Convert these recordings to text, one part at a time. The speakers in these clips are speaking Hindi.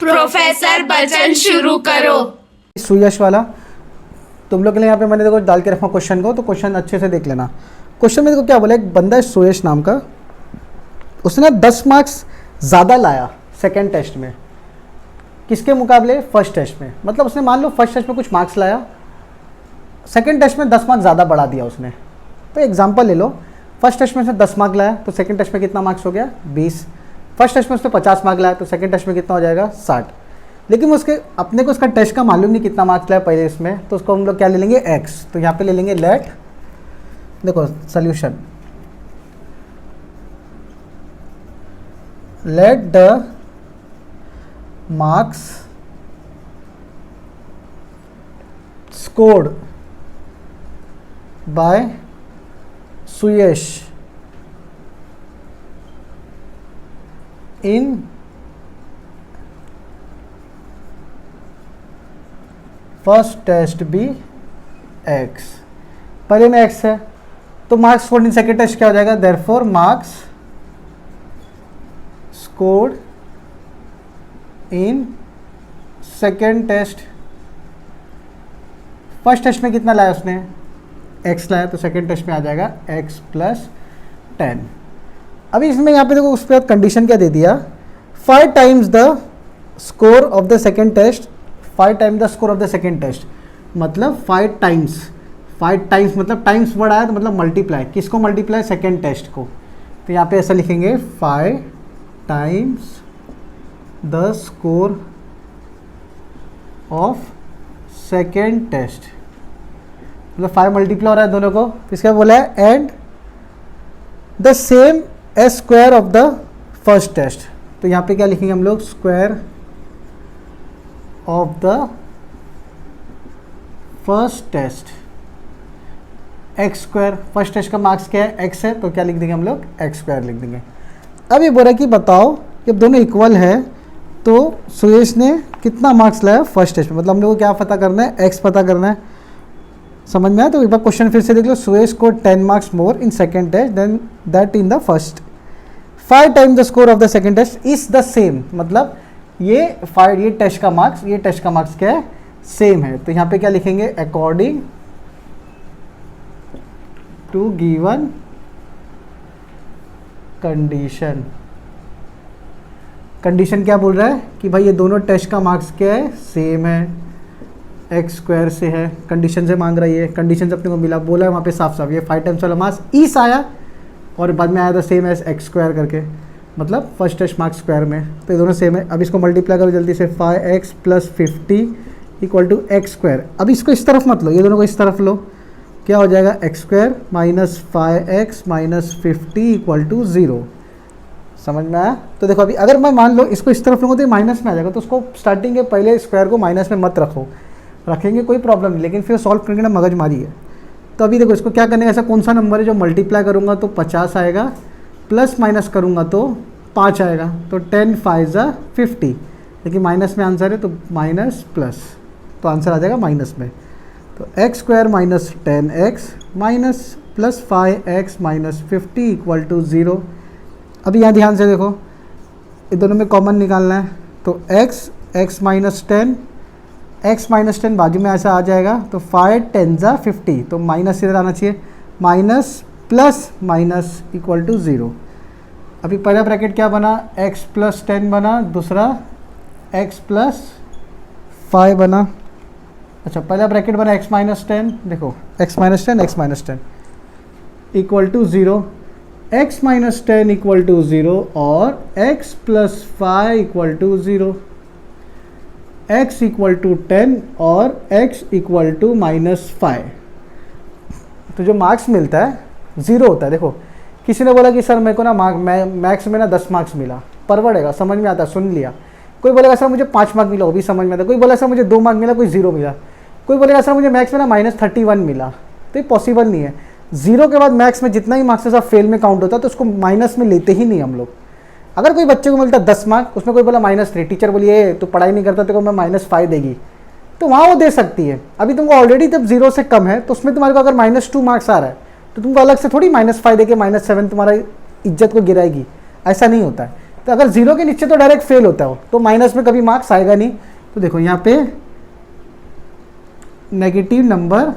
प्रोफेसर बच्चन शुरू करो। सुयश वाला तुम लोग के लिए यहाँ पे मैंने देखो डाल के रखा क्वेश्चन को, तो क्वेश्चन अच्छे से देख लेना। क्वेश्चन में देखो क्या बोला, एक बंदा है सुयश नाम का, उसने 10 मार्क्स ज़्यादा लाया सेकेंड टेस्ट में किसके मुकाबले, फर्स्ट टेस्ट में। मतलब उसने मान लो फर्स्ट टेस्ट में कुछ मार्क्स लाया, सेकेंड टेस्ट में 10 मार्क्स ज़्यादा बढ़ा दिया उसने। तो एग्जाम्पल ले लो, फर्स्ट टेस्ट में उसने 10 मार्क लाया तो सेकेंड टेस्ट में कितना मार्क्स हो गया, 20। फर्स्ट टेस्ट में उसने 50 मार्क लाया तो सेकेंड टेस्ट में कितना हो जाएगा, 60। लेकिन उसके अपने को उसका टेस्ट का मालूम नहीं कितना मार्क्स लाया पहले इसमें, तो उसको हम लोग क्या ले लेंगे, एक्स। तो यहाँ पे ले लेंगे लेट, देखो solution, let the marks scored by Suyash in first test be x. पहले में एक्स है तो marks scored in second test क्या हो जाएगा, therefore marks scored in second test. First test में कितना लाया उसने, एक्स लाया, तो सेकेंड टेस्ट में आ जाएगा एक्स प्लस 10। अभी इसमें यहाँ पे देखो उस पर कंडीशन क्या दे दिया, 5 times the score of the second test, 5 times the score of the second test, मतलब 5 टाइम्स मतलब टाइम्स वर्ड आया तो मतलब मल्टीप्लाई, किसको मल्टीप्लाई, सेकेंड टेस्ट को। तो यहाँ पे ऐसा लिखेंगे 5 times the score of second test, मतलब 5 मल्टीप्लाई हो रहा है दोनों को। इसका बोला है and the same as square of the first test. तो यहाँ पे क्या लिखेंगे हम लोग, square of the first test x square. First test का मार्क्स क्या है, एक्स है, तो क्या लिख देंगे हम लोग, एक्स स्क्वायर लिख देंगे। अब ये बोल रहा है कि बताओ जब दोनों इक्वल है तो सुयश ने कितना मार्क्स लाया फर्स्ट टेस्ट में। मतलब हम लोग को क्या पता करना है, एक्स पता करना है। समझ में आया? तो एक बार क्वेश्चन फिर से देख लो, सुयश को 10 marks more in second test then that in the first. 5 times the score of the second test is the same, मतलब ये टेस्ट का मार्क्स क्या है, सेम है। तो यहाँ पे क्या लिखेंगे, according to given condition. Condition क्या बोल रहा है कि भाई ये दोनों टेस्ट का मार्क्स क्या है, सेम है, एक्स स्क्वायर से है, कंडीशन से मांग रही है, कंडीशन से अपने को मिला, बोला है वहाँ पे साफ साफ ये 5 टाइम्स वाला मार्क्स इस आया और बाद में आया था सेम एज एक्स स्क्वायर करके, मतलब फर्स्ट टेस्ट मार्क्स स्क्वायर में। तो ये दोनों सेम है। अब इसको मल्टीप्लाई करो जल्दी से, 5x plus 50 equal to x square. अब इसको इस तरफ मत लो, ये दोनों को इस तरफ लो, क्या हो जाएगा, x square minus 5x minus 50 equal to 0। समझ में आया? तो देखो अभी अगर मैं मान लो इसको इस तरफ लूँगा तो ये माइनस में आ जाएगा, तो उसको स्टार्टिंग के पहले स्क्वायर को माइनस में मत रखो, रखेंगे कोई प्रॉब्लम नहीं, लेकिन फिर सॉल्व करने का मगजमारी है। तो अभी देखो इसको क्या करने का, ऐसा कौन सा नंबर है जो मल्टीप्लाई करूँगा तो 50 आएगा, प्लस माइनस करूँगा तो 5 आएगा, तो 10 5 ज़ा 50, लेकिन माइनस में आंसर है तो माइनस प्लस, तो आंसर आ जाएगा माइनस में। तो x square minus 10x minus plus 5x minus 50 equal to 0। अभी यहाँ ध्यान से देखो, ये दोनों में कॉमन निकालना है, तो x माइनस 10, x माइनस 10 बाजू में ऐसा आ जाएगा, तो 5 10 ज़ा 50, तो माइनस इधर आना चाहिए, minus plus minus equal to 0। अभी पहला ब्रैकेट क्या बना, x प्लस 10 बना, दूसरा x प्लस 5 बना। अच्छा, पहला ब्रैकेट बना x माइनस 10, देखो x minus 10 equal to 0, x minus 10 equal to 0 और x plus 5 equal to 0, x equal to 10 और x इक्वल टू माइनस 5। तो जो मार्क्स मिलता है 0 होता है। देखो किसी ने बोला कि सर मेरे को ना मैथ्स में ना 10 मार्क्स मिला, परवड़ेगा, समझ में आता है, सुन लिया। कोई बोलेगा सर मुझे 5 मार्क मिला, वो भी समझ में आता है। कोई बोला सर मुझे 2 मार्क मिला, कोई 0 मिला। कोई बोलेगा सर मुझे मैथ्स में ना -31 मिला, तो ये पॉसिबल नहीं है। 0 के बाद मैथ्स में जितना ही मार्क्स है सब फेल में काउंट होता है, तो उसको माइनस में लेते ही नहीं हम लोग। अगर कोई बच्चे को मिलता 10 मार्क, उसमें कोई बोला -3, टीचर बोलिए तो पढ़ाई नहीं करता, तो मैं -5 देगी, तो वहाँ वो दे सकती है। अभी तुमको ऑलरेडी जब 0 से कम है तो उसमें तुम्हारे को अगर -2 मार्क्स आ रहा है तो तुमको अलग से थोड़ी -5 देके -7 तुम्हारा इज्जत को गिराएगी, ऐसा नहीं होता है। तो अगर 0 के नीचे तो डायरेक्ट फेल होता हो, तो माइनस में कभी मार्क्स आएगा नहीं। तो देखो यहाँ पे negative number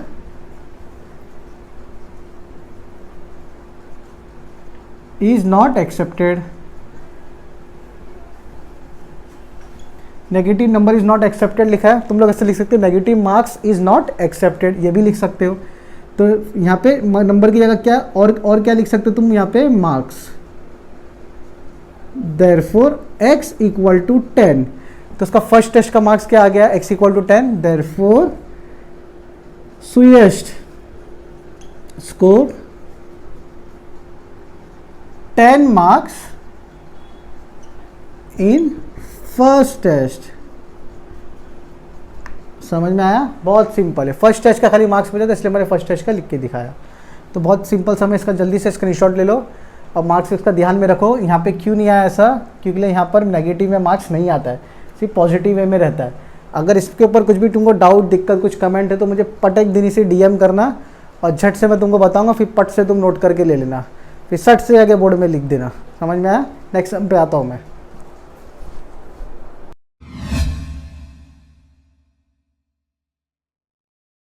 is not accepted, negative number is not accepted लिखा है। तुम लोग ऐसे लिख सकते हो negative marks is not accepted, ये भी लिख सकते हो। तो यहाँ पे नंबर की जगह क्या और क्या लिख सकते हो तुम यहाँ पे marks, therefore x equal to 10। तो उसका फर्स्ट टेस्ट का मार्क्स क्या आ गया, x equal to 10, therefore Suyesh score 10 marks in first test. समझ में आया? बहुत सिंपल है। फर्स्ट टेस्ट का खाली मार्क्स मिला था इसलिए मैंने फर्स्ट टेस्ट का लिख के दिखाया। तो बहुत सिंपल समय, इसका जल्दी से स्क्रीनशॉट ले लो और मार्क्स इसका ध्यान में रखो। यहाँ पे क्यों नहीं आया ऐसा, क्योंकि यहाँ पर नेगेटिव में मार्क्स नहीं आता है, सिर्फ पॉजिटिव वे में रहता है। अगर इसके ऊपर कुछ भी तुमको डाउट, दिक्कत, कुछ कमेंट है तो मुझे पट एक दिन से DM करना और झट से मैं तुमको बताऊँगा, फिर पट से तुम नोट करके ले लेना, फिर सट से आगे बोर्ड में लिख देना। समझ में आया? नेक्स्ट पे आता हूँ मैं।